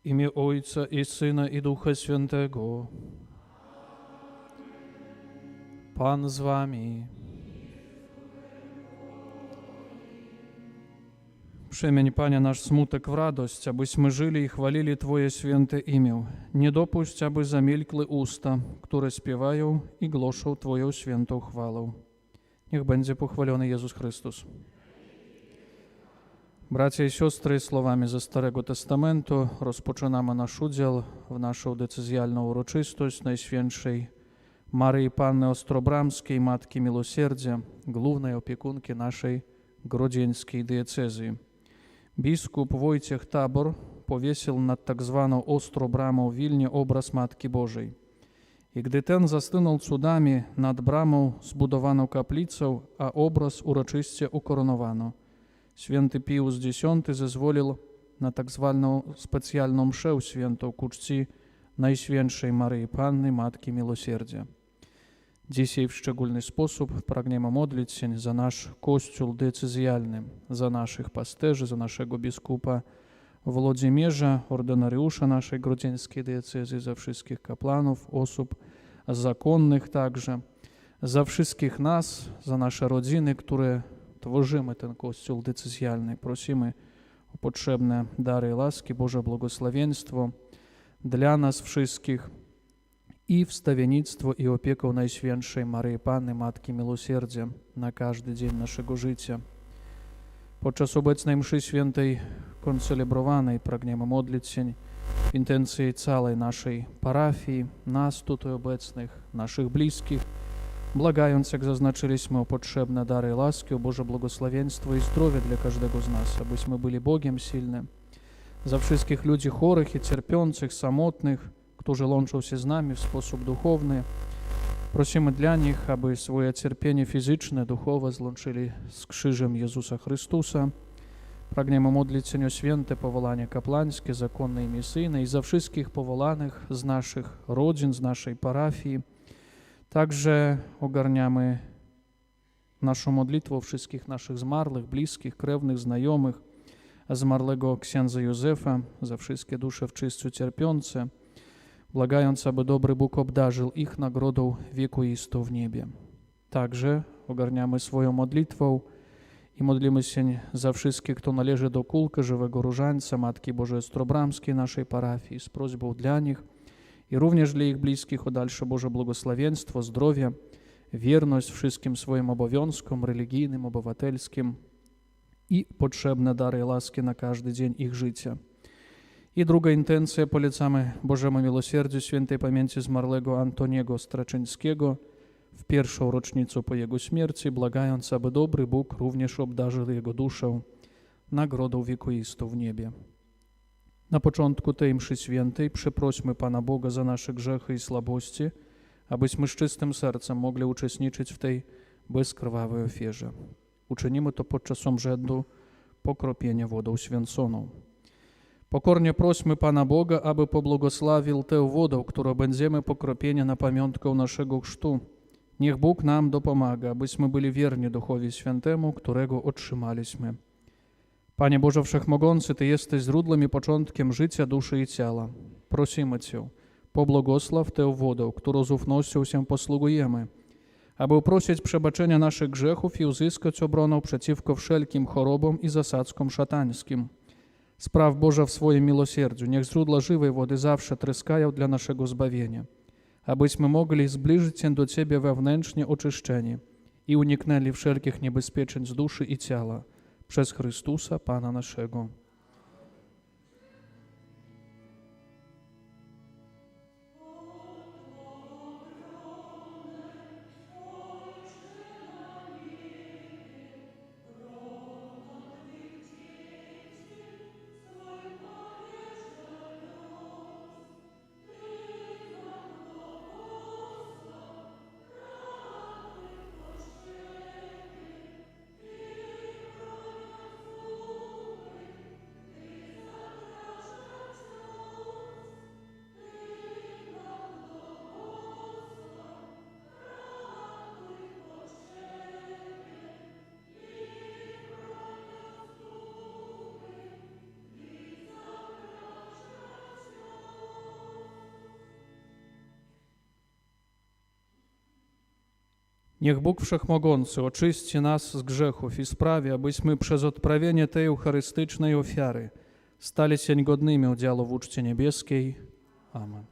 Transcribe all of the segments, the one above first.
imię Ojca i Syna i Ducha Świętego. Pan z wami. Przemień, Panie, nasz smutek w radość, abyśmy żyli i chwalili Twoje święte imię. Nie dopuść, aby zamilkły usta, które śpiewają i głoszą Twoją świętą chwałę. Niech będzie pochwalony Jezus Chrystus. Bracia i siostry, słowami ze Starego Testamentu rozpoczynamy nasz udział w naszą decyzjalną uroczystość Najświętszej Maryi Panny Ostrobramskiej, Matki Miłosierdzia, głównej opiekunki naszej grodzieńskiej diecezji. Biskup Wojciech Tabor powiesił nad tak zwaną Ostrą Bramą w Wilnie obraz Matki Bożej. I gdy ten zastynął cudami, nad bramą zbudowano kaplicę, a obraz uroczyście ukoronowano. Święty Pius X zezwolił na tak zwaną specjalną mszę świętą ku czci Najświętszej Maryi Panny, Matki Miłosierdzia. Dzisiaj w szczególny sposób pragniemy modlić się za nasz Kościół decyzjalny, za naszych pasterzy, za naszego biskupa Włodzimierza, ordynariusza naszej grodzieńskiej diecezji, za wszystkich kapłanów, osób zakonnych także, za wszystkich nas, za nasze rodziny, które tworzymy ten Kościół decyzjalny. Prosimy o potrzebne dary łaski, Boże błogosławieństwo dla nas wszystkich i wstawiennictwo i opiekę Najświętszej Maryi Panny, Matki Miłosierdzia na każdy dzień naszego życia. Podczas obecnej mszy świętej koncelebrowanej pragniemy modlić się w intencji całej naszej parafii, nas tutaj obecnych, naszych bliskich, błagając, jak zaznaczyliśmy, o potrzebne dary łaski, o Boże błogosławieństwo i zdrowie dla każdego z nas, abyśmy byli Bogiem silni. Za wszystkich ludzi chorych i cierpiących, samotnych, którzy łączą się z nami w sposób duchowny. Prosimy dla nich, aby swoje cierpienie fizyczne, duchowe złączyli z krzyżem Jezusa Chrystusa. Pragniemy modlić się o święte powołanie kapłańskie, zakonne i misyjne i za wszystkich powołanych z naszych rodzin, z naszej parafii. Także ogarniamy naszą modlitwą wszystkich naszych zmarłych, bliskich, krewnych, znajomych, zmarłego księdza Józefa, za wszystkie dusze w czyściu cierpiące, błagając, aby dobry Bóg obdarzył ich nagrodą wiekuistą w niebie. Także ogarniamy swoją modlitwą i modlimy się za wszystkich, kto należy do kulki żywego różańca Matki Bożej Ostrobramskiej naszej parafii, z prośbą dla nich i również dla ich bliskich o dalsze Boże błogosławieństwo, zdrowie, wierność wszystkim swoim obowiązkom religijnym, obywatelskim i potrzebne dary łaski na każdy dzień ich życia. I druga intencja, polecamy Bożemu Miłosierdziu świętej pamięci zmarłego Antoniego Straczyńskiego w pierwszą rocznicę po jego śmierci, błagając, aby dobry Bóg również obdarzył jego duszę nagrodą wiekuistą w niebie. Na początku tej mszy świętej przeprośmy Pana Boga za nasze grzechy i słabości, abyśmy z czystym sercem mogli uczestniczyć w tej bezkrwawej ofierze. Uczynimy to podczas obrzędu pokropienia wodą święconą. Pokornie prośmy Pana Boga, aby pobłogosławił tę wodę, którą będziemy pokropieni na pamiątkę naszego chrztu. Niech Bóg nam dopomaga, abyśmy byli wierni Duchowi Świętemu, którego otrzymaliśmy. Panie Boże Wszechmogący, Ty jesteś źródłem i początkiem życia duszy i ciała. Prosimy Cię, pobłogosław tę wodę, którą z ufnością się posługujemy, aby uprosić przebaczenia naszych grzechów i uzyskać obronę przeciwko wszelkim chorobom i zasadzkom szatańskim. Spraw Boże w swoim miłosierdziu, niech źródła żywej wody zawsze tryskają dla naszego zbawienia, abyśmy mogli zbliżyć się do Ciebie wewnętrznie oczyszczeni i uniknęli wszelkich niebezpieczeństw duszy i ciała przez Chrystusa Pana naszego. Niech Bóg Wszechmogący oczyści nas z grzechów i sprawi, abyśmy przez odprawienie tej eucharystycznej ofiary stali się godnymi udziału w uczcie niebieskiej. Amen.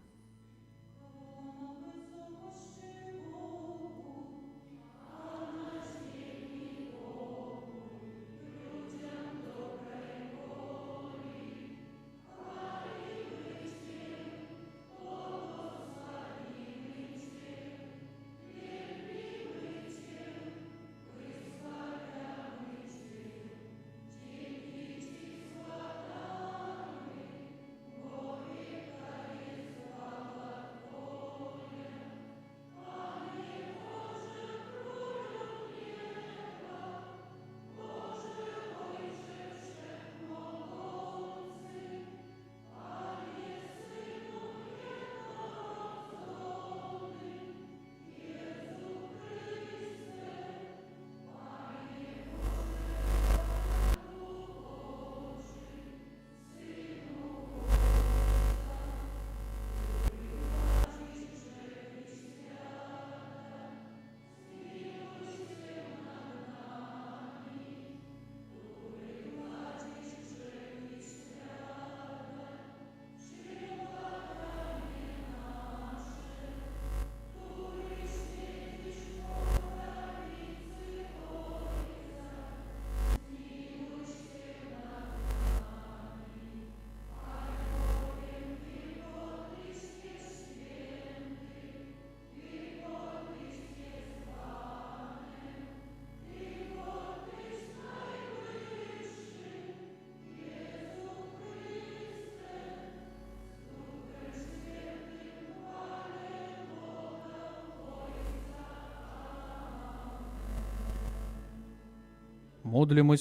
Módlmy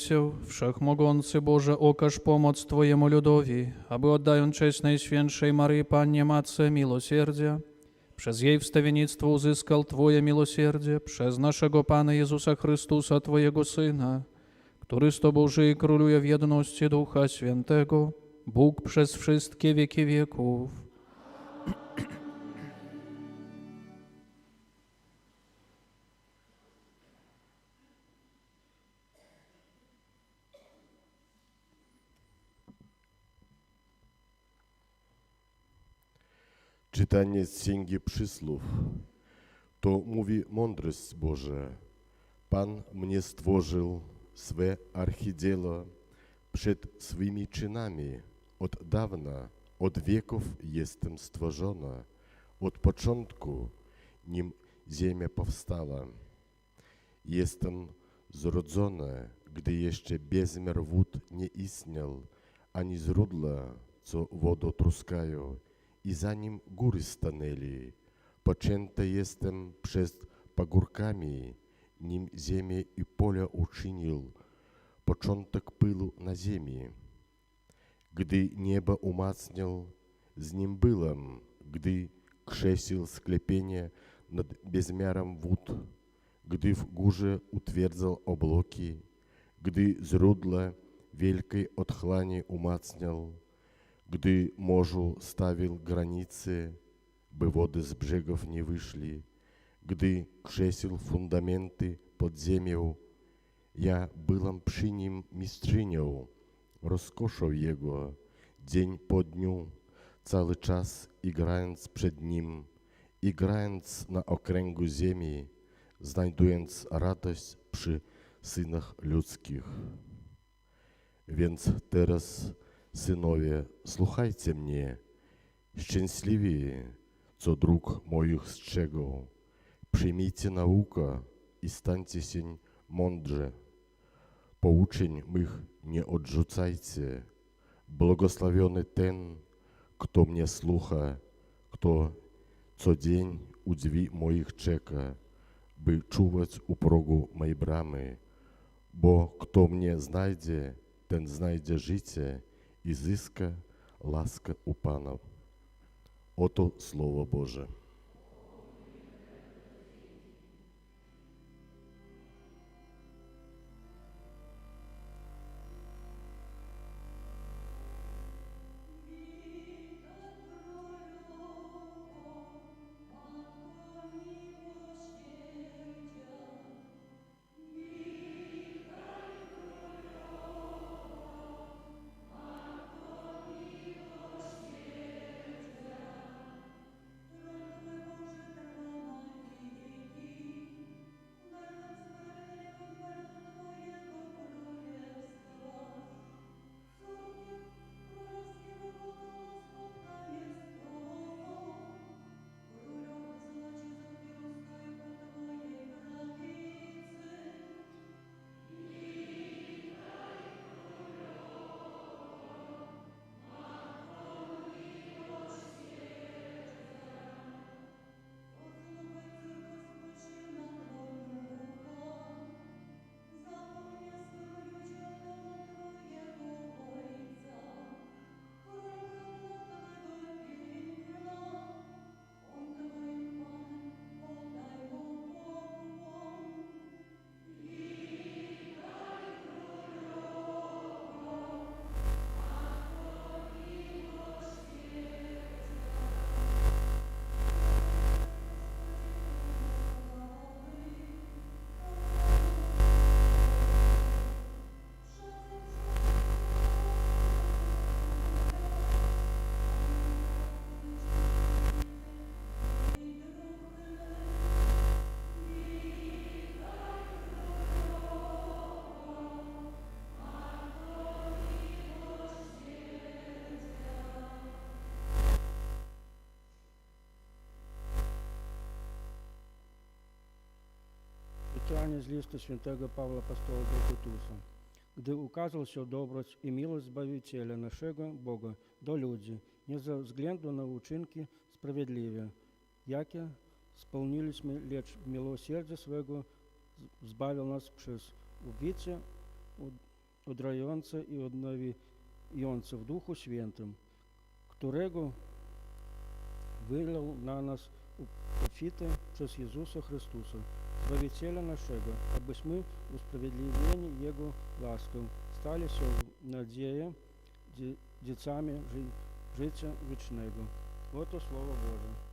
Wszechmogący Boże, okaż pomoc Twojemu ludowi, aby oddając cześć Najświętszej Maryi Pannie Matce Miłosierdzia, przez jej wstawiennictwo uzyskał Twoje miłosierdzie, przez naszego Pana Jezusa Chrystusa, Twojego Syna, który z Tobą żyje i króluje w jedności Ducha Świętego, Bóg przez wszystkie wieki wieków. Czytanie z Księgi Przysłów. To mówi mądrość Boża. Pan mnie stworzył swe archidzieło przed swymi czynami. Od dawna, od wieków jestem stworzona. Od początku, nim ziemia powstała. Jestem zrodzona, gdy jeszcze bezmiar wód nie istniał, ani źródła, co wodę truskają. I zanim góry stanęli, poczęta jestem przez pagórkami, nim ziemię i pola uczynił, początek pyłu na ziemi. Gdy niebo umacniał, z nim byłem, gdy krzesił sklepienie nad bezmiarem wód, gdy w górze utwierdzał obłoki, gdy źródła wielkiej otchłani umacniał, gdy morzu stawił granice, by wody z brzegów nie wyszli, gdy krzesił fundamenty pod ziemią, ja byłam przy nim mistrzynią, rozkoszą jego, dzień po dniu, cały czas igrając przed nim, igrając na okręgu ziemi, znajdując radość przy synach ludzkich. Więc teraz, synowie, słuchajcie mnie, szczęśliwi, co dróg moich strzegą. Przyjmijcie naukę i stańcie się mądrzy. Pouczeń mych nie odrzucajcie. Błogosławiony ten, kto mnie słucha, kto co dzień u drzwi moich czeka, by czuwać u progu mej bramy. Bo kto mnie znajdzie, ten znajdzie życie i zyska łaska u Pana. Oto Słowo Boże. Czytanie z listu świętego Pawła Apostoła do Tytusa. Gdy ukazał się dobroć i miłość Zbawiciela naszego Boga do ludzi, nie ze względu na uczynki sprawiedliwe, jakie spełniliśmy, lecz w miłosierdzie swego zbawił nas przez ubicie odrajające i odnawiające w Duchu Świętym, którego wylał na nas obfite przez Jezusa Chrystusa, Zbawiciela naszego, abyśmy usprawiedliwieni Jego łaską stali się w nadziei dzieciami życia wiecznego. Oto Słowo Boże.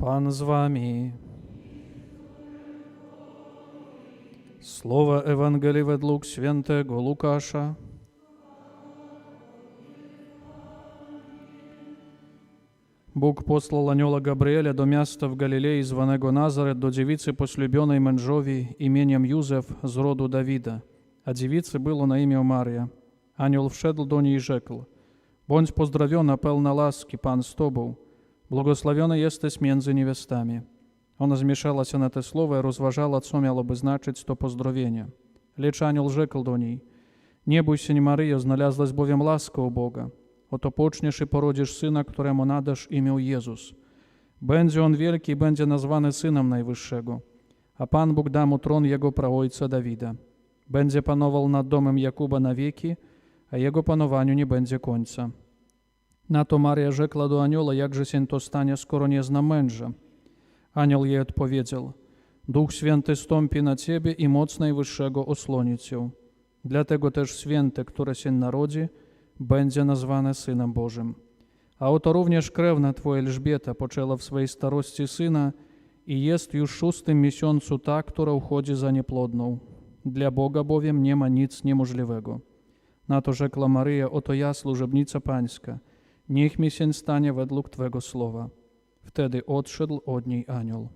Pan z wami. Słowa Ewangelii według świętego Łukasza. Bóg posłał anioła Gabriela do miasta w Galilei zwanego Nazaret, do dziewicy poślubionej mężowi imieniem Józef z rodu Dawida, a dziewicy było na imię Maria. Anioł wszedł do niej i rzekł: Bądź pozdrowiona, pełna łaski, Pan z tobą, błogosławiona jesteś między niewiastami. Ona zmieszała się na te słowa i rozważała, co miałoby znaczyć to pozdrowienie. Lecz anioł rzekł do niej: Nie bój się, Maryjo, znalazłaś bowiem łaskę u Boga. Oto poczniesz i porodzisz syna, któremu nadasz imię Jezus. Będzie on wielki i będzie nazwany Synem Najwyższego, a Pan Bóg da mu tron jego praojca Dawida. Będzie panował nad domem Jakuba na wieki, a jego panowaniu nie będzie końca. Na to Maria rzekła do anioła: Jakże się to stanie, skoro nie znam męża? Anioł jej odpowiedział: Duch Święty stąpi na ciebie i moc Najwyższego osłoni cię. Dlatego też święty, który się narodzi, będzie nazwany Synem Bożym. A oto również krewna twoja Elżbieta poczęła w swojej starości syna i jest już w 6. miesiącu ta, która uchodzi za nieplodną. Dla Boga bowiem nie ma nic niemożliwego. Na to rzekła Maryja: Oto ja, służebnica Pańska, niech mi się stanie według Twego słowa. Wtedy odszedł od niej anioł.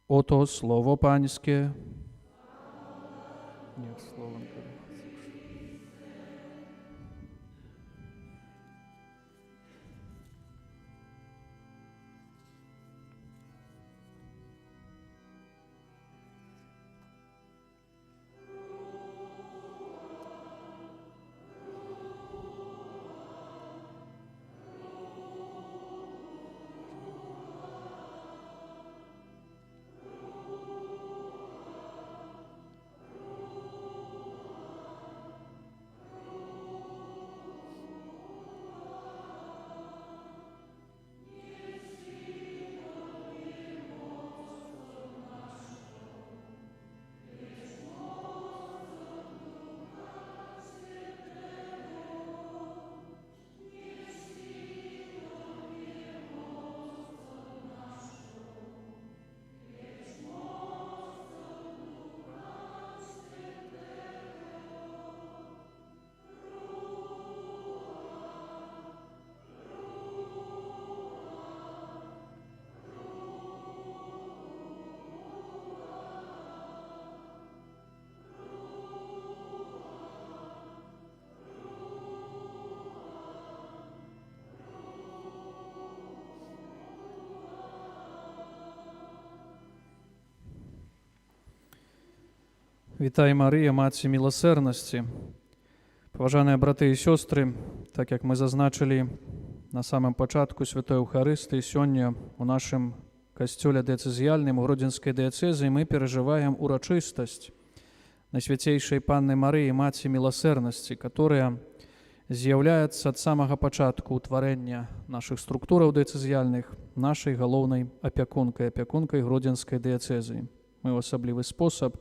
Oto słowo Pańskie. Niech słowem Witaj Maryjo, Matce Miłosierności. Poważane braty i siostry, tak jak my zaznaczyli na samym początku Świętej Eucharystii, сегодня у naszym kościele decyzjalnym, u Grodzinskiej diecezji, my przeżywamy uroczystość Найсвяцейшай Панны Марыі, Маці міласэрнасці, которая з'яўляецца ад самага пачатку ўтварэння нашых структураў дыяцэзіяльных нашай галоўнай апякункай Гродзенскай дыяцэзіі. Мы ў асаблівы спосаб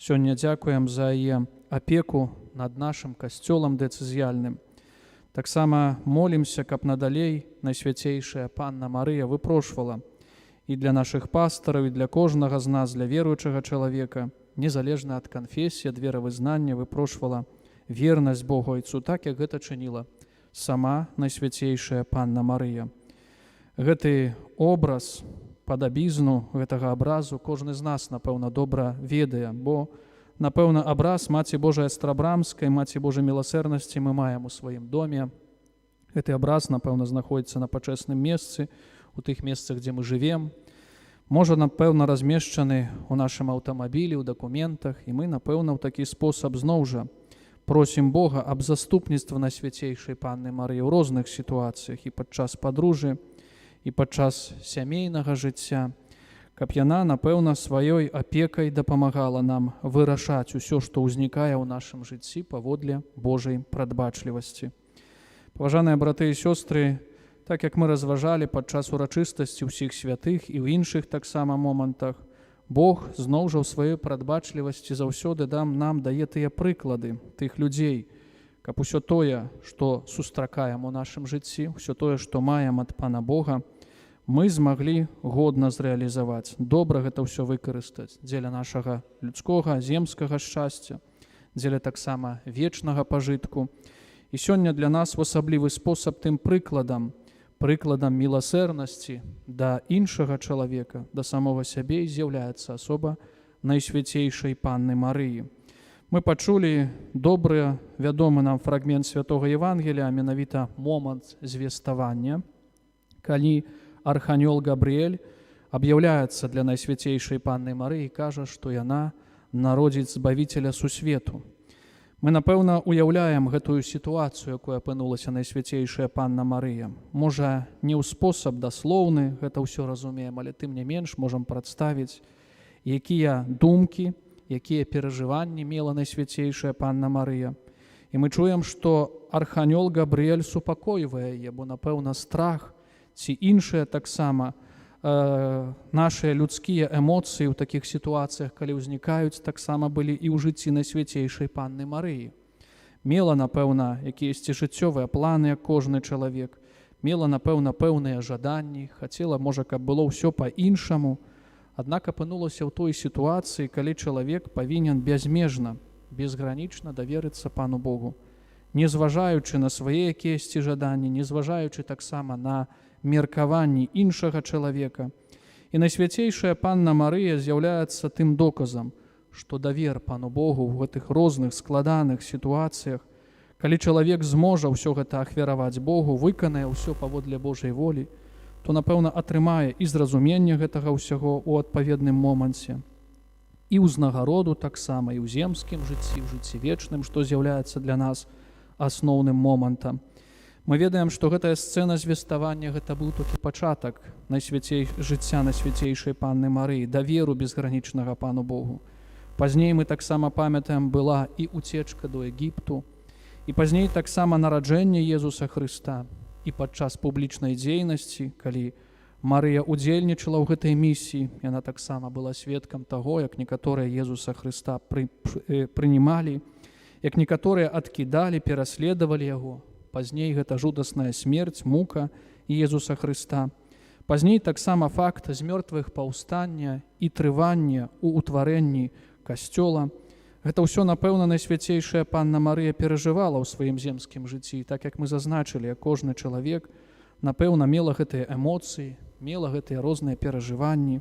сёння дзякуем за яе апеку над нашым касцёлам дыяцэзіяльным. Таксама молімся, каб надалей Найсвяцейшая Панна Марыя выпрошвала і для нашых пастараў, і для кожнага з нас, для веруючага чалавека, незалежна ад канфесіі, ад веравызнання, выпрошвала вернасць Богу Айцу, так як гэта чыніла сама Найсвяцейшая Панна Марыя. Гэты образ, падабізну гэтага абразу кожны з нас, напэўна, добра ведае, бо, напэўна, абраз Маці Божай Астрабрамскай, Маці Божай міласэрнасці мы маем у сваім доме. Гэты абраз, напэўна, знаходзіцца на пачэсным месцы, у тых месцах, дзе мы жывем. Можа, напэўна, размешчаны ў нашым аўтамабілі, ў дакументах, і мы, напэўна, ў такі спосаб зноў жа просім Бога аб заступніцтва Найсвяцейшай Панны Марыі ў розных сітуацыях і падчас падружы, і падчас сямейнага жыцця, каб яна, напэўна, сваёй апекай дапамагала нам вырашаць усё, што ўзнікае ў нашым жыцці паводле Божай прадбачлівасці. Паважаныя браты і сёстры, так як мы разважалі падчас урачыстасці ўсіх святых і ў іншых таксама момантах, Бог зноў жа ў сваёй прадбачлівасці заўсёды нам дае тыя прыклады тых людзей, каб усё тое, што сустракаем у нашым жыцці, усё тое, што маем ад Пана Бога, мы змаглі годна зрэалізаваць, добра гэта ўсё выкарыстаць дзеля нашага людскога, земскага шчасця, дзеля таксама вечнага пажытку. І сёння для нас у асаблівы спосаб тым прыкладам міласэрнасці да іншага чалавека, да самога сябе з'яўляецца асоба Найсвяцейшай Панны Марыі. Мы пачулі добры, вядомы нам фрагмент Святога Евангелія, а менавіта момант звеставання, калі арханёл Габрыэль аб'яўляецца для Найсвяцейшай Панны Марыі і кажа, што яна народзіць Збавіцеля сусвету. Мы, напэўна, уяўляем гэтую сітуацыю, якую апынулася Найсвяцейшая Панна Марыя. Можа, не ў спосаб даслоўны, гэта ўсё разумеем, але тым не менш можам прадставіць, якія думкі, якія перажыванні мела Найсвяцейшая Панна Марыя. І мы чуем, што арханёл Габрыэль супакойвае яе, бо, напэўна, страх ці іншыя таксама нашыя людскія эмоцыі ў такіх сітуацыях, калі ўзнікаюць, таксама былі і ў жыцці Найсвяцейшай Панны Марыі. Мела, напэўна, якіясьці жыццёвыя планы, як кожны чалавек, мела, напэўна, пэўныя жаданні, хацела, можа, каб было ўсё па-іншаму, аднак апынулася ў той сітуацыі, калі чалавек павінен бязмежна, безгранічна даверыцца Пану Богу, не зважаючы на свае якіясьці жаданні, не зважаючы таксама на меркаванні іншага чалавека. І Найсвяцейшая Панна Марыя з'яўляецца тым доказам, што давер Пану Богу ў гэтых розных складаных сітуацыях, калі чалавек зможа ўсё гэта ахвяраваць Богу, выканае ўсё паводле Божай волі, то, напэўна, атрымае і зразуменне гэтага ўсяго ў адпаведным моманце, і ўзнагароду таксама, і ў земскім жыцці, ў жыцці вечным, што з'яўляецца для нас асноўным момантам. Мы ведаем, што гэтая сцэна звеставання гэта быў толькі пачатак жыцця Найсвяцейшай Панны Марыі, даверу безгранічнага Пану Богу. Пазней мы таксама памятаем, была і уцечка до Егіпту, і пазней таксама нараджэнне Езуса Хрыста. І падчас публічнай дзейнасці, калі Марыя удзельнічала ў гэтай місіі, яна таксама была сведкам таго, як некаторыя Езуса Хрыста прынімалі, як некаторыя адкідалі, пераследавалі яго. Пазней гэта жудасная смерць, мука Езуса Хрыста. Пазней таксама факт з мёртвых паўстання і трывання ў утварэнні касцёла. Гэта ўсё, напэўна, Найсвяцейшая Панна Марыя перажывала ў сваім земскім жыцці. Так як мы зазначылі, кожны чалавек, напэўна, мела гэтыя эмоцыі, мела гэтыя розныя перажыванні.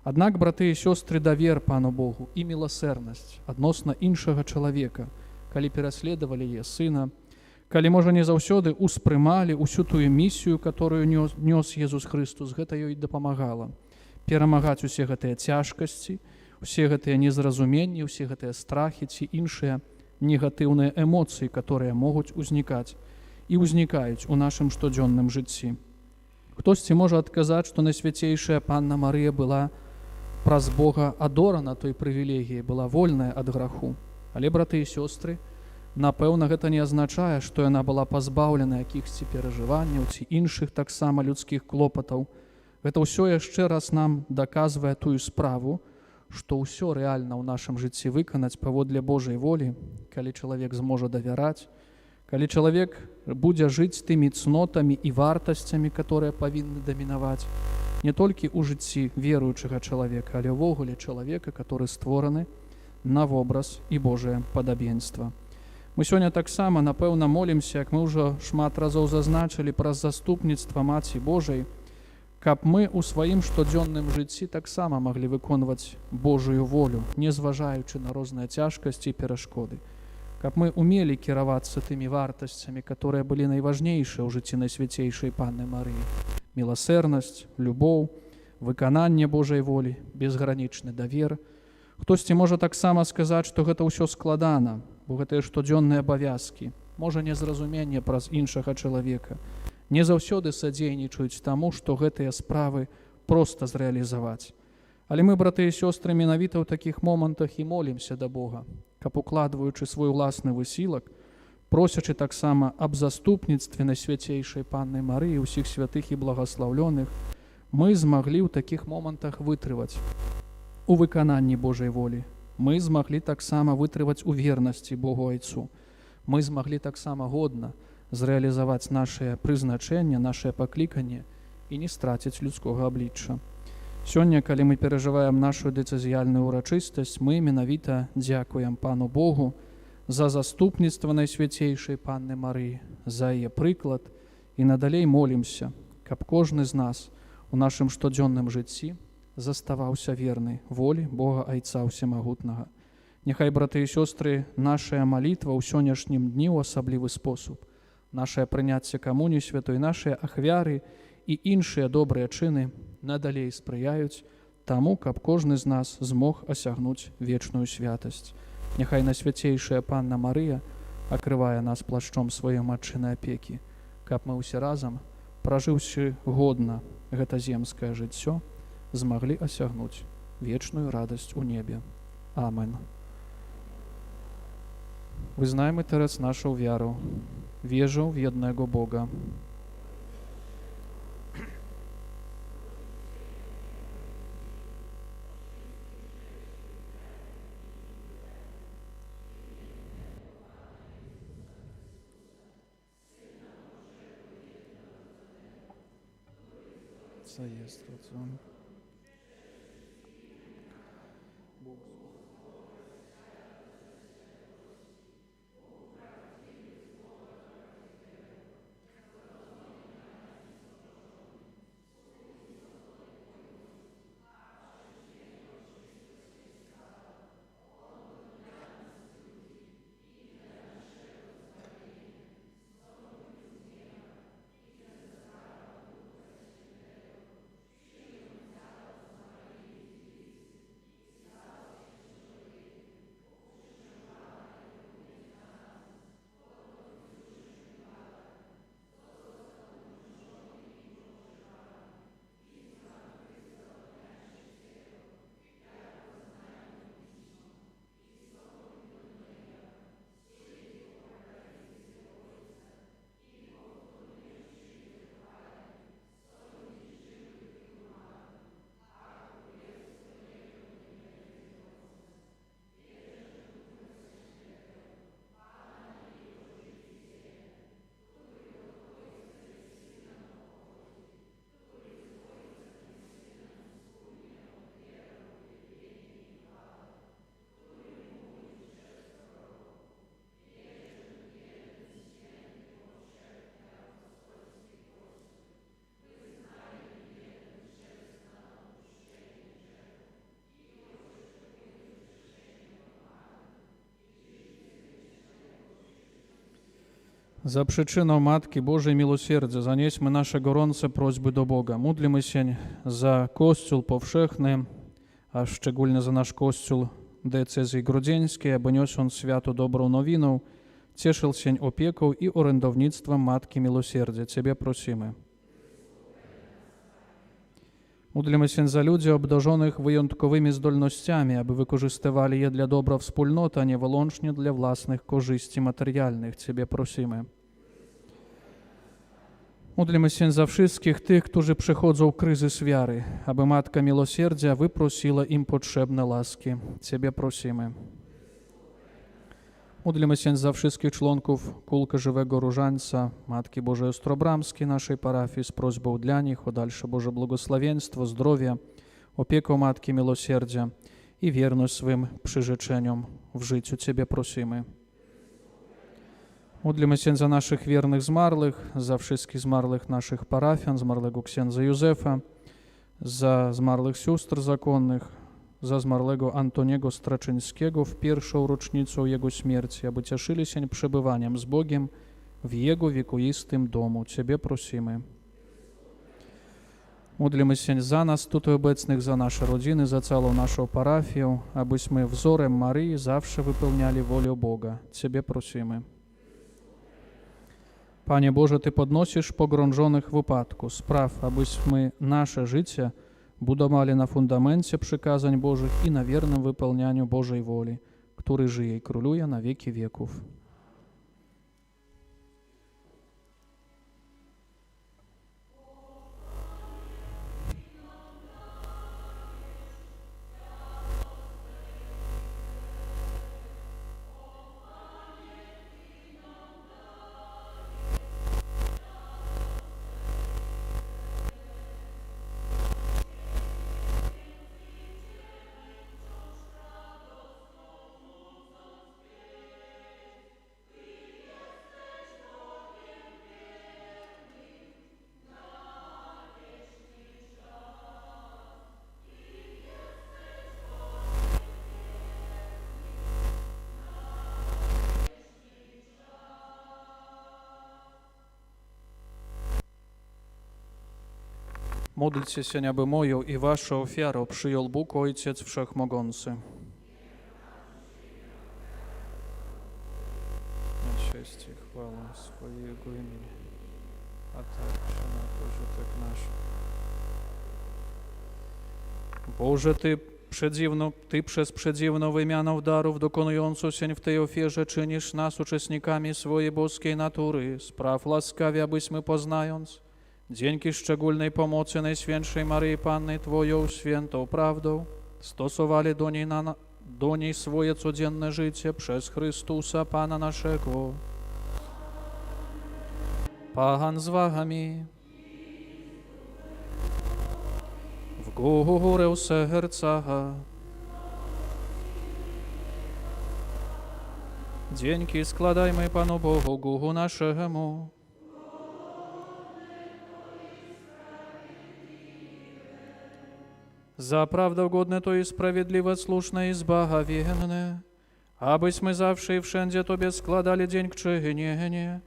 Аднак, браты і сёстры, давер Пану Богу і міласэрнасць адносна іншага чалавека, калі пераследавалі яе сына, калі, можа, не заўсёды ўспрымалі ўсю тую місію, которую нёс Езус Хрыстус, гэта ёй дапамагала перамагаць усе гэтыя цяжкасці, усе гэтыя незразуменні, усе гэтыя страхі ці іншыя негатыўныя эмоцыі, которые могуць узнікаць і ўзнікаюць у нашым штодзённым жыцці. Хтосьці можа адказаць, што Найсвяцейшая Панна Марыя была праз Бога адорана той прывілегіі, была вольная ад граху. Але, браты і сёстры, напэўна, гэта не азначае, што яна была пазбаўлена якіхсьці перажыванняў ці іншых таксама людскіх клопатаў. Гэта ўсё яшчэ раз нам даказвае тую справу, што ўсё рэальна ў нашым жыцці выканаць паводле Божай волі, калі чалавек зможа давяраць, калі чалавек будзе жыць тымі цнотамі і вартасцямі, которые павінны дамінаваць не толькі ў жыцці веруючага чалавека, але ўвогуле чалавека, который створаны на вобраз і Божае падабенства. Мы сёння таксама, напэўна, молімся, як мы ўжо шмат разоў зазначылі, праз заступніцтва Маці Божай, каб мы ў сваім штодзённым жыцці таксама маглі выконваць Божую волю, не зважаючы на розныя цяжкасці і перашкоды. Каб мы умелі кіравацца тымі вартасцямі, которые былі найважнейшыя ў жыцці Найсвяцейшай Панны Марыі. Міласэрнасць, любоў, выкананне Божай волі, безгранічны давер. Хтосьці можа таксама сказаць, што гэта ўсё складана, бо гэтыя штодзённыя абавязкі, можа незразуменне праз іншага чалавека, не заўсёды садзейнічаюць таму, што гэтыя справы проста зрэалізаваць. Але мы, браты і сёстры, менавіта ў такіх момантах і молімся да Бога, каб, укладваючы свой уласны высілак, просячы таксама аб заступніцтве Найсвяцейшай Панны Марыі, ўсіх святых і благаслаўлёных, мы змаглі ў такіх момантах вытрываць у выкананні Божай волі. Мы змаглі таксама вытрываць у вернасці Богу Айцу. Мы змаглі таксама годна зрэалізаваць нашае прызначэнне, нашае пакліканне і не страціць людскога аблічча. Сёння, калі мы перажываем нашу дэцызіяльную ўрачыстасць, мы менавіта дзякуем Пану Богу за заступніцтва Найсвяцейшай Панны Марыі, за яе прыклад і надалей молімся, каб кожны з нас у нашым штодзённым жыцці заставаўся верны волі Бога Айца Усемагутнага. Няхай, браты і сёстры, нашая малітва ў сённяшнім дні ў асаблівы спосаб, нашае прыняцце камуніі святой, нашыя ахвяры і іншыя добрыя чыны надалей спрыяюць таму, каб кожны з нас змог асягнуць вечную святасць. Няхай Найсвяцейшая Панна Марыя акрывае нас плашчом сваёй матчынай апекі, каб мы ўсе разам, пражыўшы годна гэта земскае жыццё, змаглі асягнуць вечную радасць у небе. Амен. Wyznajmy teraz naszą wiarę, wierzę w jednego Boga. Co jest rodzony? За przyczyną Matki Bożej Miłosierdzia zanieśmy nasze gorące prośby do Boga. Módlmy się za Kościół powszechny, a szczególnie za nasz Kościół diecezji grodzieńskiej, aby niósł on światu dobrą nowiną, cieszył się opieką i orędownictwem Matki Miłosierdzia. Ciebie prosimy. Módlmy się za ludzi obdarzonych wyjątkowymi zdolnościami, aby wykorzystywali je dla dobra wspólnoty, a nie wyłącznie dla własnych korzyści materialnych. Ciebie prosimy. Módlmy się za wszystkich tych, którzy przechodzą kryzys wiary, aby Matka Miłosierdzia wyprosiła im potrzebne łaski. Ciebie prosimy. Módlmy się za wszystkich członków Kółka Żywego Różańca, Matki Bożej Ostrobramskiej naszej parafii z prośbą dla nich o dalsze Boże błogosławieństwo, zdrowie, opiekę Matki Miłosierdzia i wierność swym przyrzeczeniom w życiu. Ciebie prosimy. Módlmy się za naszych wiernych zmarłych, za wszystkich zmarłych naszych parafian, zmarłego księdza Józefa, za zmarłych sióstr zakonnych, za zmarłego Antoniego Straczyńskiego w pierwszą rocznicę jego śmierci, aby cieszyli się przebywaniem z Bogiem w Jego wiekuistym domu. Ciebie prosimy. Módlmy się za nas tutaj obecnych, za nasze rodziny, za całą naszą parafię, abyśmy wzorem Maryi zawsze wypełniali wolę Boga. Ciebie prosimy. Panie Boże, Ty podnosisz pogrążonych w upadku. Spraw, abyśmy nasze życie budowali na fundamencie przykazań Bożych i na wiernym wypełnianiu Bożej woli, który żyje i króluje na wieki wieków. Módlcie się, aby moją i waszą ofiarę przyjął Bóg Ojciec Wszechmogący. Na cześć i chwałę swojego imienia, a także na pożytek nasz. Boże, Ty przez przedziwną wymianę darów dokonującą się w tej ofierze czynisz nas uczestnikami swojej boskiej natury. Spraw łaskawie, abyśmy poznając dzięki szczególnej pomocy Najświętszej Maryi Panny Twoją świętą prawdą stosowali do niej swoje codzienne życie przez Chrystusa Pana naszego. Pan z wami. W górę serca. Dzięki składajmy Panu Bogu naszemu. Za prawdę godne to i sprawiedliwe, słuszne i zbawienne, abyśmy zawsze i wszędzie Tobie składali dziękczynienie.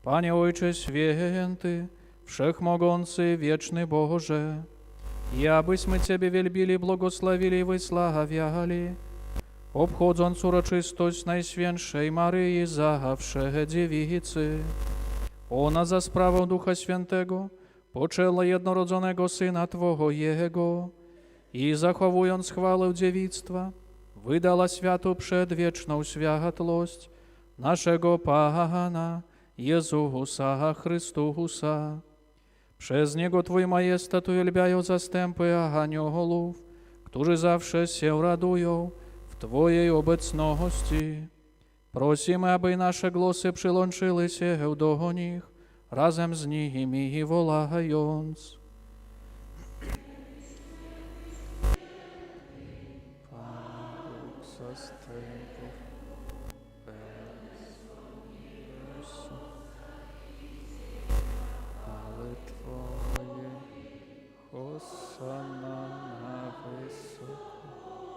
Panie Ojcze Święty, Wszechmogący, Wieczny Boże, i abyśmy Ciebie wielbili, błogosławili i wysławiali, obchodząc uroczystość Najświętszej Maryi zawsze Dziewicy. Ona za sprawą Ducha Świętego poczęła jednorodzonego Syna Twojego, i zachowując chwałę dziewictwa, wydała światu przedwieczną światłość naszego Pana Jezusa Chrystusa. Przez Niego Twój majestat uwielbiają zastępy aniołów, którzy zawsze się radują w Twojej obecności. Prosimy, aby nasze głosy przyłączyły się do nich razem z nimi, wołając: zastępów, ale Twoje, Hosanna na wysokości,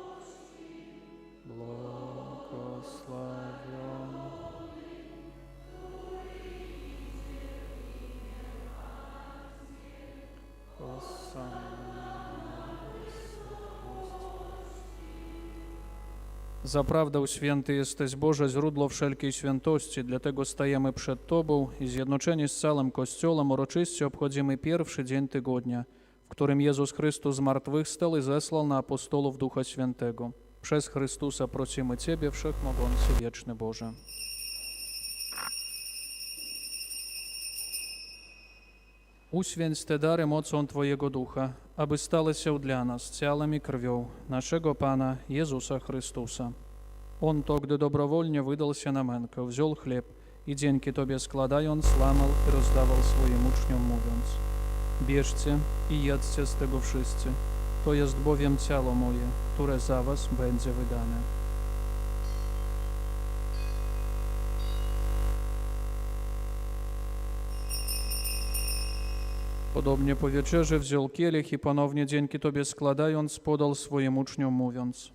błogosławiony. Zaprawdę święty jesteś Boże, źródło wszelkiej świętości, dlatego stajemy przed Tobą i zjednoczeni z całym Kościołem uroczyście obchodzimy pierwszy dzień tygodnia, w którym Jezus Chrystus zmartwychwstał i zesłał na apostolów Ducha Świętego. Przez Chrystusa prosimy Ciebie, Wszechmogący, Wieczny Boże. Uświęć te dary mocą Twojego Ducha, aby stały się dla nas ciałem i krwią naszego Pana Jezusa Chrystusa. On to, gdy dobrowolnie wydał się na mękę, wziął chleb i dzięki Tobie składając, łamał i rozdawał swoim uczniom, mówiąc: bierzcie i jedzcie z tego wszyscy, to jest bowiem ciało moje, które za was będzie wydane. Podobnie po wieczerzy wziął kielich i ponownie dzięki Tobie składając, podał swoim uczniom, mówiąc: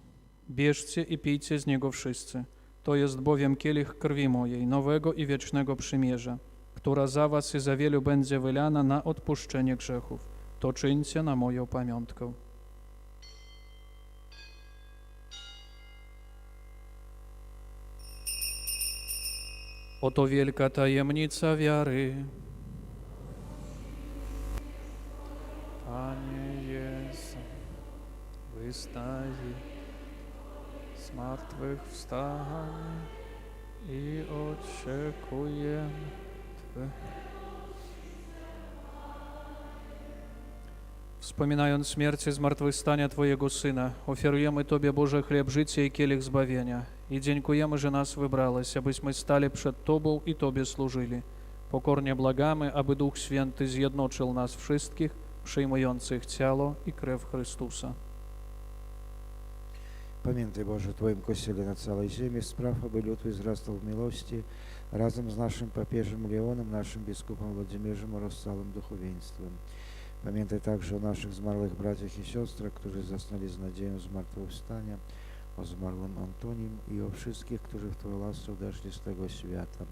bierzcie i pijcie z niego wszyscy, to jest bowiem kielich krwi mojej, nowego i wiecznego przymierza, która za was i za wielu będzie wylana na odpuszczenie grzechów. To czyńcie na moją pamiątkę. Oto wielka tajemnica wiary. Panie Jezu, wystawi zmartwychwstanie i oczekujemy Twe. Wspominając śmierć i zmartwychwstania Twojego Syna, ofiarujemy Tobie, Boże, chleb życia i kielich zbawienia i dziękujemy, że nas wybrałeś, abyśmy stali przed Tobą i Tobie służyli. Pokornie błagamy, aby Duch Święty zjednoczył nas wszystkich, przyjmujących ciało i krew Chrystusa. Pamiętaj, Boże, o Twoim Kościele na całej ziemi, spraw, aby lud Twój wzrastał w miłości, razem z naszym papieżem Leonem, naszym biskupem Włodzimierzem oraz całym duchowieństwem. Pamiętaj także o naszych zmarłych braciach i siostrach, którzy zasnęli z nadzieją zmartwychwstania, o zmarłym Antonim i o wszystkich, którzy w Twojej łasce odeszli z tego świata.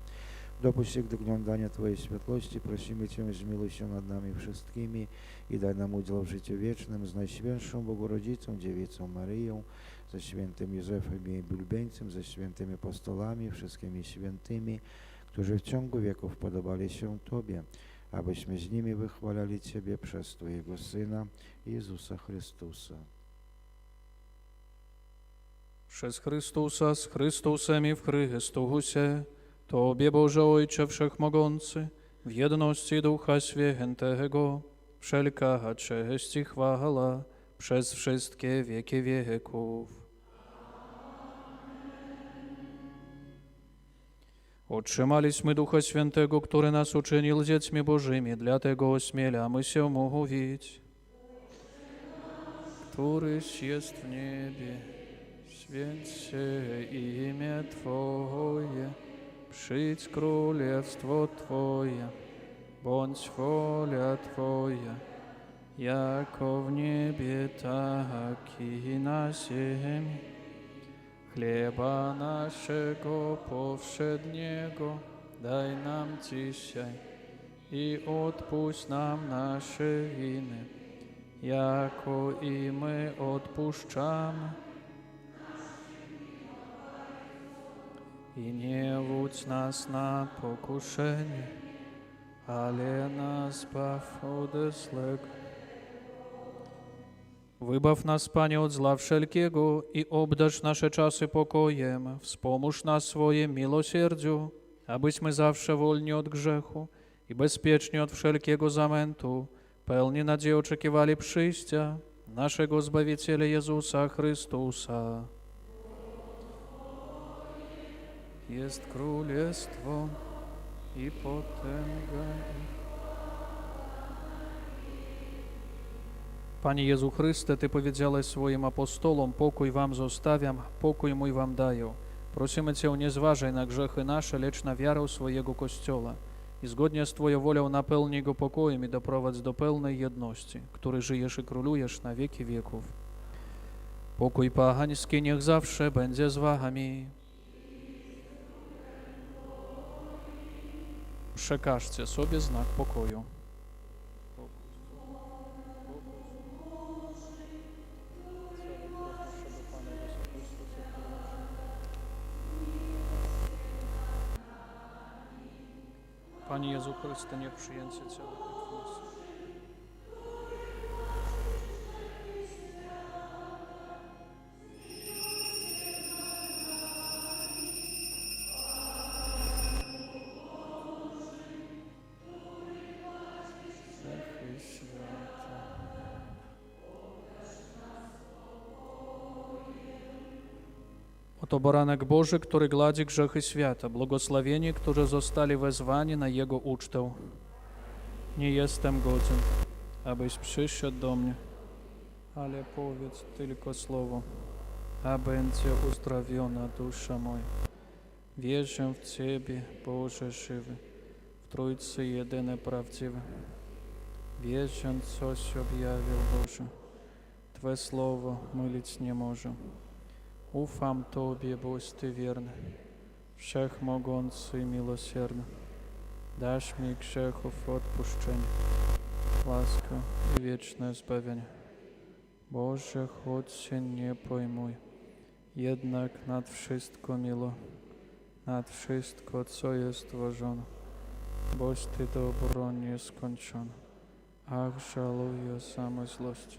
Dopuść ich do oglądania Twojej światłości, prosimy Cię, zmiłuj się nad nami wszystkimi i daj nam udział w życiu wiecznym z Najświętszą Bogorodzicą, Dziewicą Maryją, ze świętym Józefem i Blubieńcem, ze świętymi apostolami, wszystkimi świętymi, którzy w ciągu wieków podobali się Tobie, abyśmy z nimi wychwalali Ciebie przez Twojego Syna, Jezusa Chrystusa. Przez Chrystusa, z Chrystusem i w Chrystusie, Tobie, Boże Ojcze Wszechmogący, w jedności Ducha Świętego, wszelka cześć i chwała przez wszystkie wieki wieków. Otrzymaliśmy Ducha Świętego, który nas uczynił dziećmi Bożymi, dlatego ośmielamy się mówić: któryś jest w niebie, święć się imię Twoje, przyjdź królestwo Twoje, bądź wola Twoja, jako w niebie, tak i na ziemi. Chleba naszego powszedniego daj nam dzisiaj i odpuść nam nasze winy, jako i my odpuszczamy. I nie wódź nas na pokuszenie, ale nas zbaw ode złego. Wybaw nas, Panie, od zła wszelkiego i obdarz nasze czasy pokojem. Wspomóż nas swoim miłosierdziu, abyśmy zawsze wolni od grzechu i bezpieczni od wszelkiego zamętu, pełni nadziei oczekiwali przyjścia naszego Zbawiciela Jezusa Chrystusa. Jest królestwo i potęga. Panie Jezu Chryste, Ty powiedziałeś swoim apostolom: pokój wam zostawiam, pokój mój wam daję. Prosimy Cię, nie zważaj na grzechy nasze, lecz na wiarę swojego Kościoła i zgodnie z Twoją wolą napełnij go pokojem i doprowadź do pełnej jedności, który żyjesz i królujesz na wieki wieków. Pokój pański niech zawsze będzie z wami. Przekażcie sobie znak pokoju. Panie Jezu Chryste, niech przyjęcie ciała. Oto baranek Boży, który gladzi grzechy świata, błogosławieni, którzy zostali wezwani na Jego ucztę. Nie jestem godzien, abyś przyszedł do mnie, ale powiedz tylko słowo, a będzie uzdrowiona dusza moja. Wierzę w Ciebie, Boże żywy, w Trójcy jedyny prawdziwy. Wierzę, coś objawił Boże, Twe słowo mylić nie może. Ufam Tobie, boś Ty wierny, wszechmogący i miłosierny. Dasz mi grzechów odpuszczenie, łaskę i wieczne zbawienie. Boże, choć się nie pojmuję, jednak nad wszystko miło, nad wszystko, co jest stworzone, boś Ty dobro nieskończone. Ach, żaluję same złość.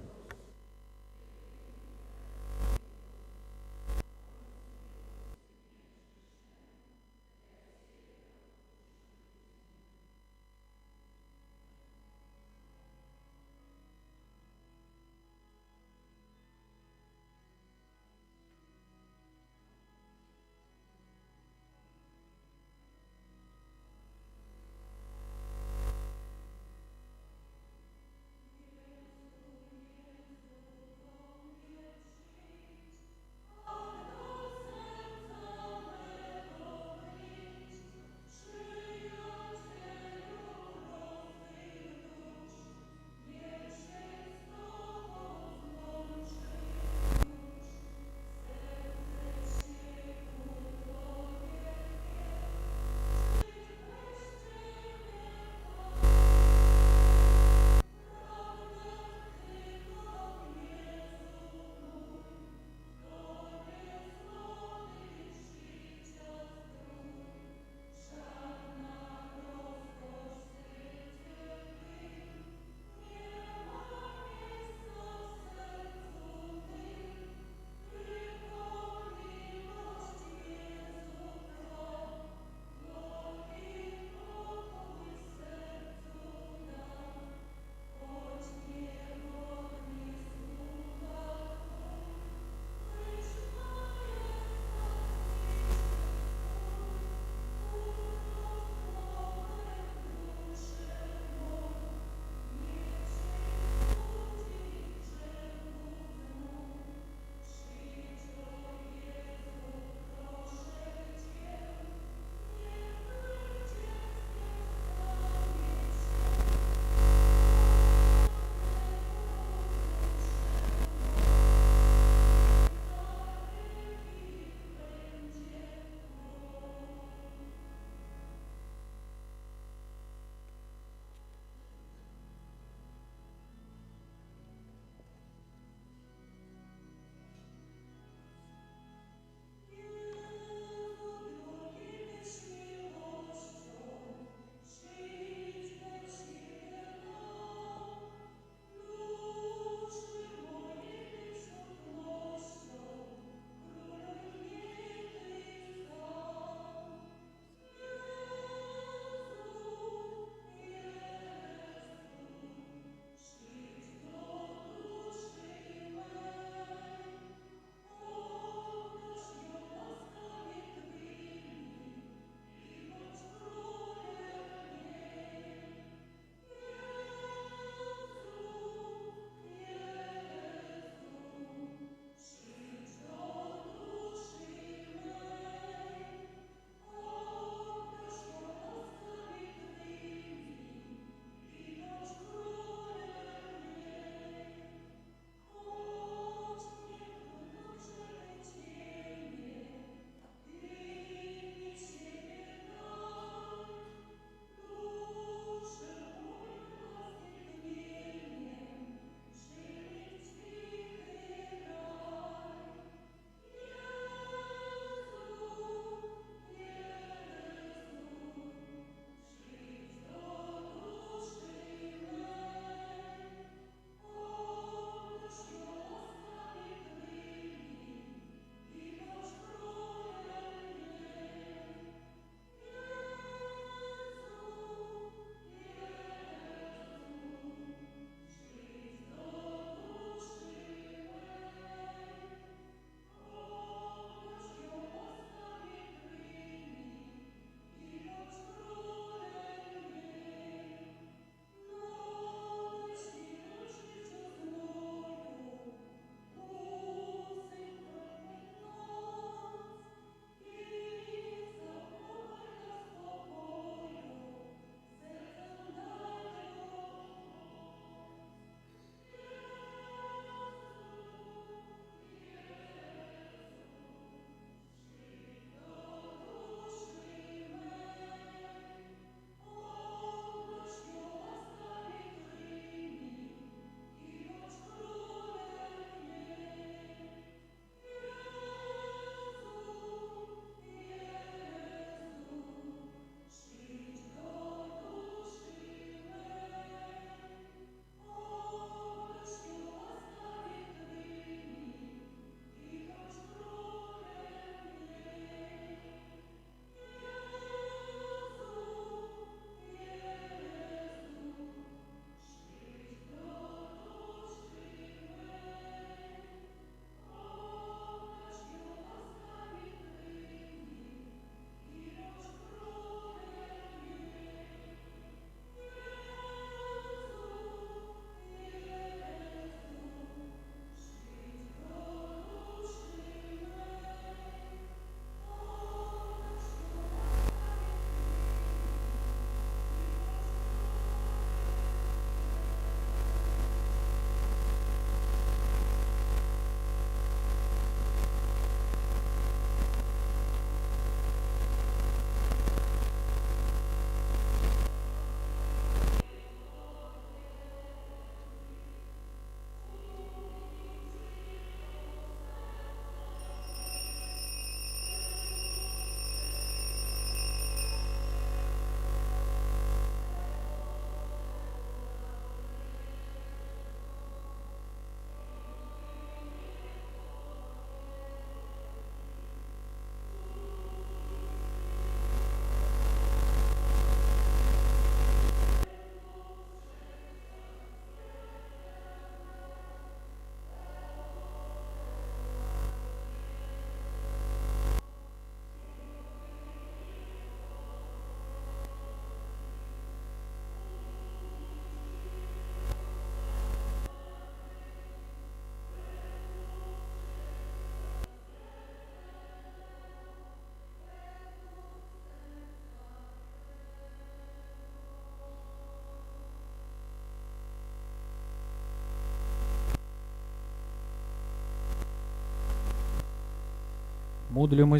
Módlmy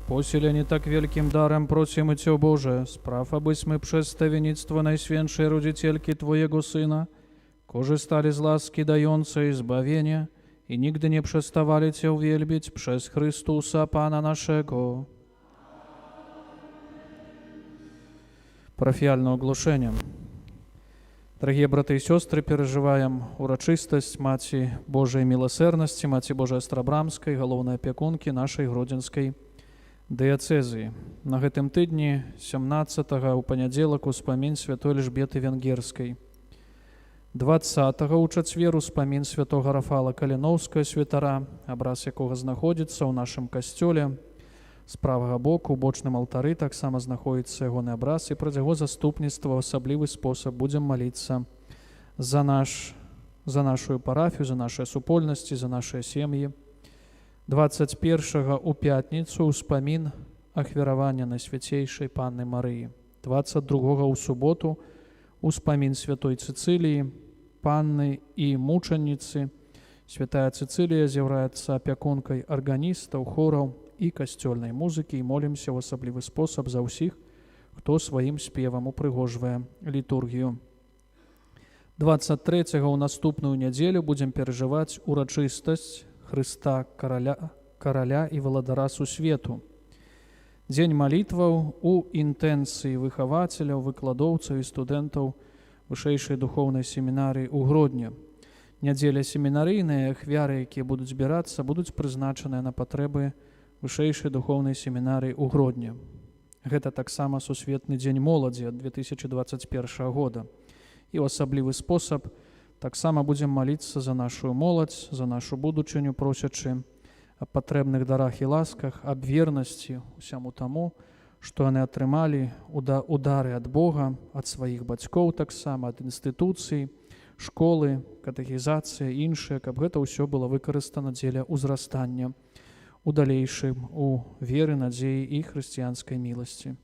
posileni tak wielkim darem prosimy Cię, Boże, spraw, abyśmy przez wstawiennictwo Najświętszej Rodzicielki Twojego Syna korzystali z łaski dającej zbawienie i nigdy nie przestawali Cię wielbić przez Chrystusa Pana naszego. Парафіяльне оголошення. Дорогі брати і сестри, переживаємо урочистість Маті Божої милосердності, Маті Божої Острабрамської, головної опікунки нашої Гродзенської дієцезії. На гэтым тыдні, 17-го, у панядзелак, успамін святой Эльжбеты Венгерскай. 20-го, у чацвер, успамін святого Рафала Каліновскага, святара, абраз якога знаходзіцца ў нашым касцёле. З правага боку, у бочным алтары, таксама знаходіцца ягоны абраз, і праз яго заступніцтва ў асаблівы спосаб будзем маліцца за нашу парафію, за нашыя супольнасці, за нашыя сем'і. 21-го у пятніцу ўспамін ахвяравання Найсвяцейшай Панны Марыі. 22-го у суботу ўспамін святой Цыцыліі, панны і мучаніцы. Святая Цыцылія з'яўляецца апякункай арганістаў, хораў і касцёльнай музыкі, і молімся ў асаблівы спосаб за ўсіх, хто сваім спевам упрыгожвае літургію. 23-го ў наступную нядзелю будзем перажываць урачыстасць Хрыста караля і валадара сусвету. Дзень малітваў у інтэнцыі выхавацеляў, выкладоўцаў і студэнтаў вышэйшай духоўнай семінарыі ў Гродні. Нядзеля семінарыйныя ахвяры, якія будуць збірацца, будуць прызначаныя на патрэбы вышэйшай духоўнай семінарыі ў Гродні. Гэта таксама сусветны дзень моладзі ад 2021 года. І ў асаблівы спосаб таксама будзем маліцца за нашу моладзь, за нашу будучыню, просячы аб патрэбных дарах і ласках, аб вернасці усяму таму, што яны атрымалі удары ад Бога, ад сваіх бацькоў таксама, ад інстытуцый, школы, катэхізацыя і іншыя, каб гэта ўсё было выкарыстана дзеля ўзрастання у далейшым у веры, надзеі і хрысціянскай міласці.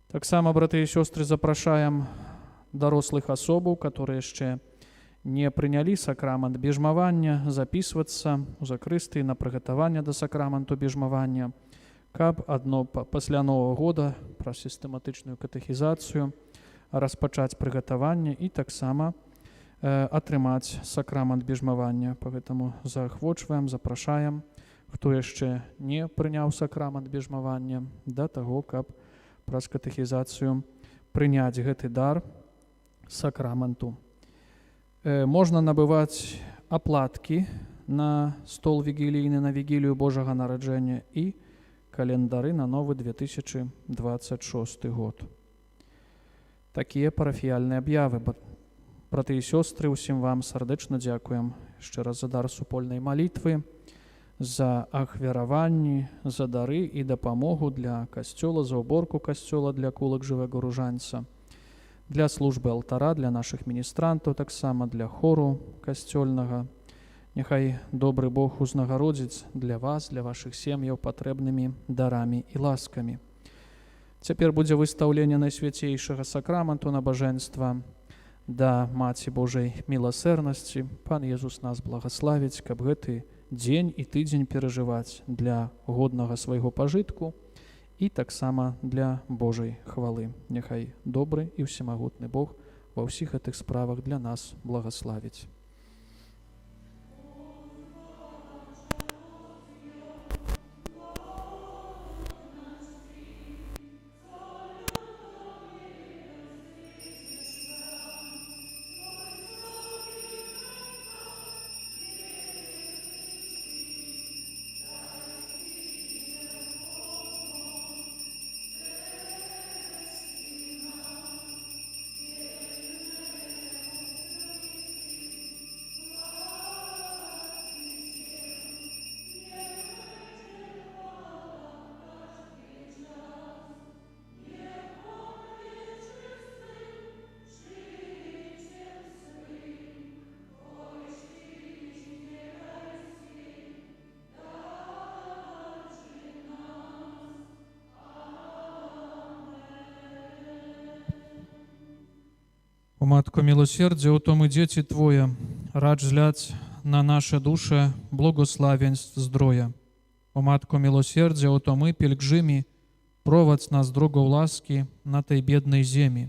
Таксама, браты і сёстры, запрашаем дарослых асобаў, которые яшчэ не прынялі сакрамент бежмавання, запісвацца ў закрыстыі на прыгатаванне да сакраменту бежмавання, каб пасля Новага года праз сістэматычную катэхізацыю распачаць прыгатаванне і таксама атрымаць сакрамент бежмавання. Пагэтаму заахвочваем, запрашаем, хто яшчэ не прыняў сакрамент бежмавання, да таго, каб праз катэхізацыю прыняць гэты дар сакраменту. Можна набываць аплаткі на стол вігілійны, на вігілію Божага нараджэння і календары на новы 2026 год. Такія парафіяльныя аб'явы. Браты і сёстры, усім вам сардэчна дзякуем яшчэ раз за дар супольнай малітвы, за ахвяраванні, за дары і дапамогу для касцёла, за уборку касцёла для кулак жывога ружанца, для службы алтара, для нашых міністрантаў, таксама для хору касцёльнага. Няхай добры Бог узнагародзіць для вас, для вашых сем'яў патрэбнымі дарамі і ласкамі. Цяпер будзе выстаўленне Найсвяцейшага сакраменту набажэнства да Маці Божай міласэрнасці. Пан Езус нас благаславіць, каб гэты дзень і тыдзень перажываць для годнага свайго пажытку і таксама для Божай хвалы. Няхай добры і ўсемагутны Бог ва ўсіх гэтых справах для нас благаславіць. О Матко милосердия, о том и дети Твоя, рад взглядь на наши души, благословенств здроя. O Matko miłosierdzia, oto my, pielgrzymi, prowadź nas drogą łaski na tej biednej ziemi.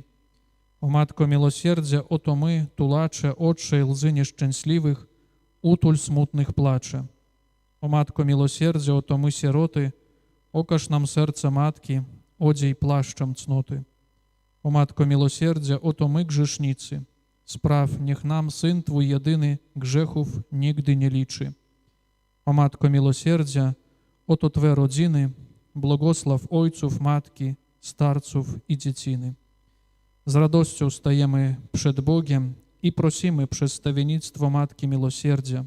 O Matko miłosierdzia, oto my, tulacze, oczy i łzy nieszczęśliwych, utól smutnych placze. O Matko miłosierdzia, oto my, sieroty, okaż nam serce Matki, odziej płaszczem cnoty. O Matko miłosierdzia, oto my, grzesznicy, spraw, niech nam Syn Twój jedyny grzechów nigdy nie liczy. O Matko miłosierdzia, oto Twe rodziny, błogosław ojców, matki, starców i dzieciny. Z radością stajemy przed Bogiem i prosimy przez stawiennictwo Matki Miłosierdzia,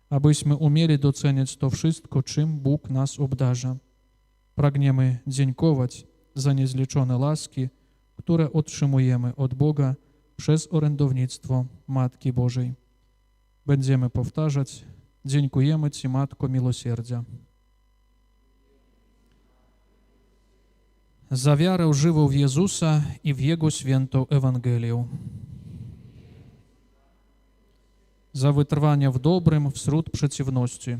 abyśmy umieli doceniać to wszystko, czym Bóg nas obdarza. Pragniemy dziękować za niezliczone łaski, które otrzymujemy od Boga przez orędownictwo Matki Bożej. Będziemy powtarzać: dziękujemy Ci, Matko Miłosierdzia. Za wiarę żywą w Jezusa i w Jego świętą Ewangelię. Za wytrwanie w dobrym wśród przeciwności.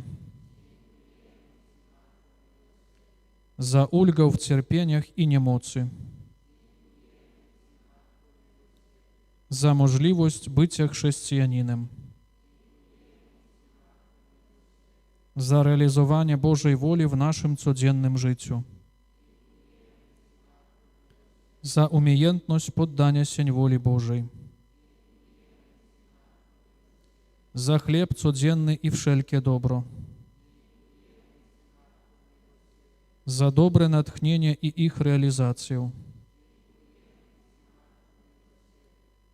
Za ulgę w cierpieniach i niemocy. Za możliwość bycia chrześcijaninem. Za realizowanie Bożej woli w naszym codziennym życiu. Za umiejętność poddania się woli Bożej. Za chleb codzienny i wszelkie dobro. Za dobre natchnienie i ich realizację.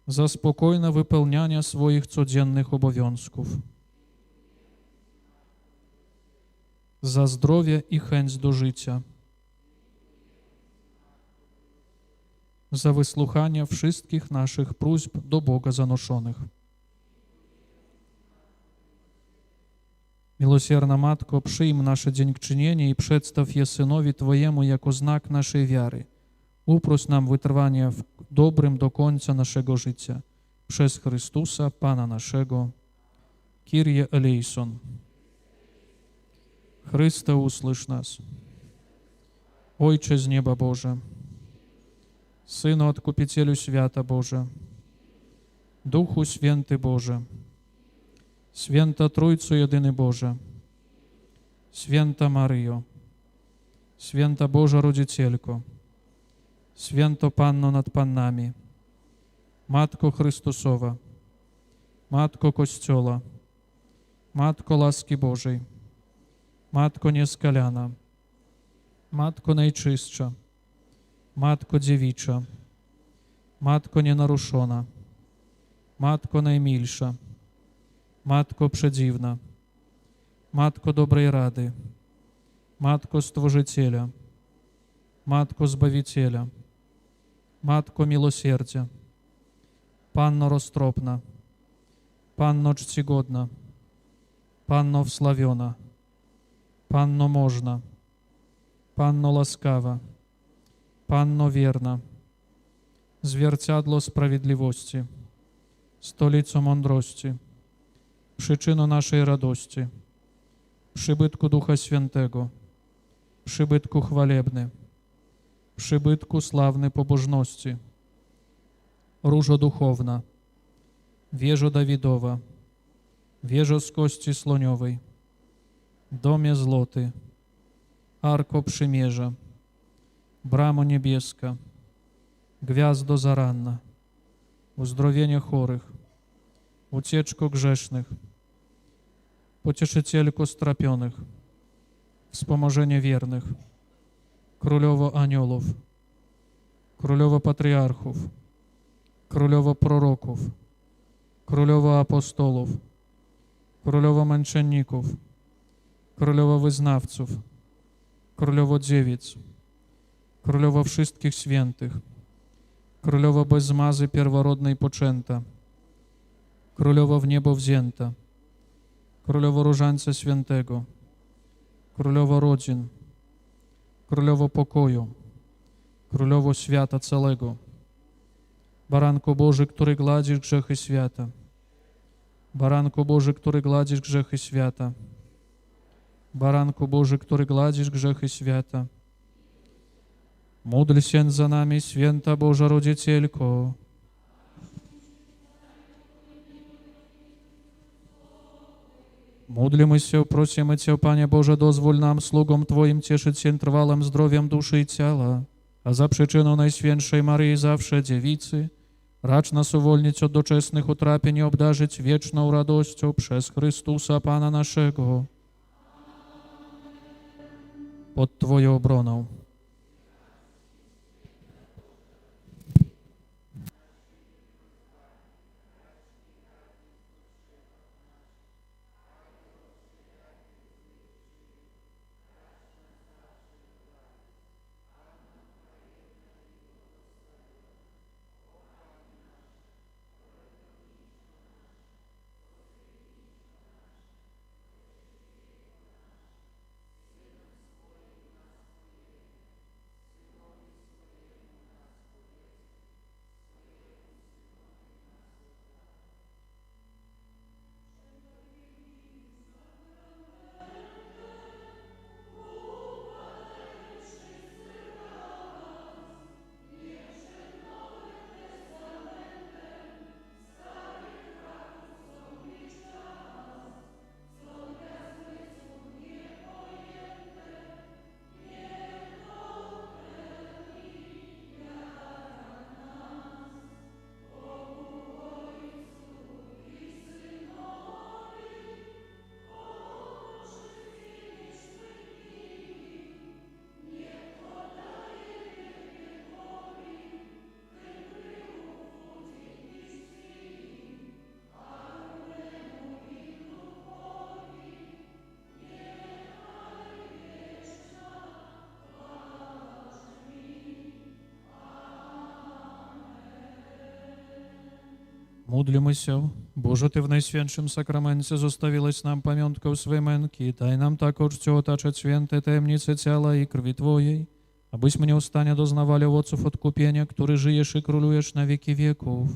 Za spokojne wypełnianie swoich codziennych obowiązków. Za zdrowie i chęć do życia. Za wysłuchanie wszystkich naszych próśb do Boga zanoszonych. Miłosierna Matko, przyjm nasze dziękczynienie i przedstaw je Synowi Twojemu jako znak naszej wiary. Uproś nam wytrwanie w dobrym do końca naszego życia. Przez Chrystusa, Pana naszego. Kyrie eleison. Chryste, usłysz nas. Ojcze z nieba Boże, Synu Odkupicielu świata Boże, Duchu Święty Boże, Święta Trójco Jedyny Boże, Święta Maryjo, Święta Boża Rodzicielko, Święto Panno nad Pannami, Matko Chrystusowa, Matko Kościoła, Matko łaski Bożej, Matko nieskaliana, Matko najczystsza, Matko dziewicza, Matko nienaruszona, Matko najmilsza, Matko przedziwna, Matko dobrej rady, Matko Stworzyciela, Matko Zbawiciela, Matko miłosierdzia, Panno roztropna, Panno czcigodna, Panno wslawiona, Panno można, Panno łaskawa, Panno wierna, zwierciadło sprawiedliwości, stolico mądrości, przyczyno naszej radości, przybytku Ducha Świętego, przybytku chwalebny, przybytku sławnej pobożności, różo duchowna, wieżo Dawidowa, wieżo z kości słoniowej, domie złoty, arko przymierza, bramo niebieska, gwiazdo zaranna, uzdrowienie chorych, ucieczko grzesznych, pocieszycielko strapionych, wspomożenie wiernych, królowo aniołów, królowo patriarchów, królowo proroków, królowo apostołów, królowo męczenników, królowo wyznawców, królowo dziewic, królowo wszystkich świętych, królowo bez zmazy pierworodnej poczęta, królowo w niebo wzięta, królowo różańca świętego, królowo rodzin, królowo pokoju, królowo świata całego, baranku Boży, który gładzisz grzechy świata, baranku Boży, który gładzisz grzechy świata, Baranku Boży, który gladzisz grzechy świata, módl się za nami, święta Boża Rodzicielko. Módlmy się, prosimy Cię, Panie Boże, dozwól nam, sługom Twoim, cieszyć się trwałym zdrowiem duszy i ciała, a za przyczyną Najświętszej Maryi zawsze Dziewicy, racz nas uwolnić od doczesnych utrapień i obdarzyć wieczną radością przez Chrystusa Pana naszego. Pod Twoją obroną. Módlmy się. Boże, Ty w Najświętszym Sakramencie zostawiłeś nam pamiątkę swej męki. Daj nam tak uczciwie otaczać święte tajemnice ciała i krwi Twojej, abyśmy nieustannie doznawali owoców odkupienia, który żyjesz i królujesz na wieki wieków.